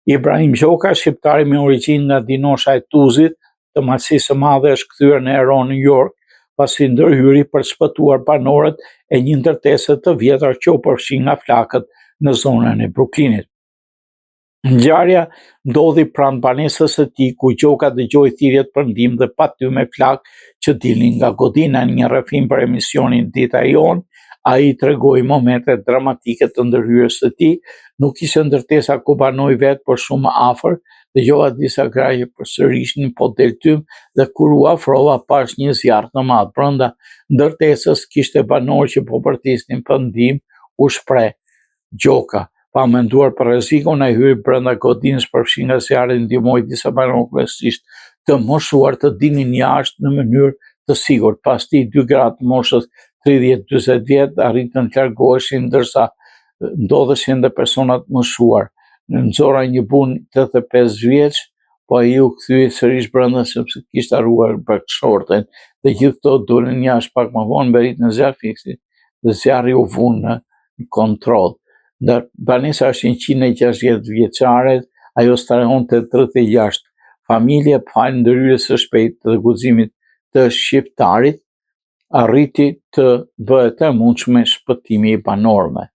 Ibrahim Gjoka, shqiptari me origjinë nga Dinosha e Tuzit, të Malësisë së Madhe, është kthyer në Heron, New York, pasi ndërhyri për të shpëtuar banorët e një ndërtese të vjetër që u përfshi nga flakët në zonën e Brooklynit. Ngjarja ndodhi pranë banesës së tij, ku Gjoka dëgjoi thirrjet për ndihmë dhe pa ty me flakë që dilnin nga godina. Në një rrëfim për emisionin Dita e Jon, ai tregoi momente dramatike të ndërhyrjes së tij. Nuk ishte ndërtesa ku banoi vetë, por shumë afër. Dëgjova disa kraje përsërishin, po del tym dhe kur u afrova pash një zjarr të madh. Brenda ndërtesës kishte banorë që po përtisnin për ndihmë, u shpreh Gjoka. Pa menduar për rrezikun, ai hyri brenda godinës, përfshi nga zjarri, ndihmoi disa banorë kryesisht të moshuar të dilnin jashtë në mënyrë të sigurt. Pas tij, 2 gratë moshës 30-40 vjet arritën të largoheshin, ndërsa ndodheshin dhe persona të moshuar. Nxorra një burr 85 vjeç, po ai u kthye sërish brenda sepse kishte harruar bakshorten. Dhe gjithë këto dolën jashtë pak më vonë, mberit në zjarr fiksi dhe zjarri u vun në kontroll. Banesa është 160 vjeçare, ajo strehonte 36 familje. Falë ndërhyrjes së shpejtë dhe guximit të shqiptarit, arriti të bëhet e mundshme shpëtimi i banorëve.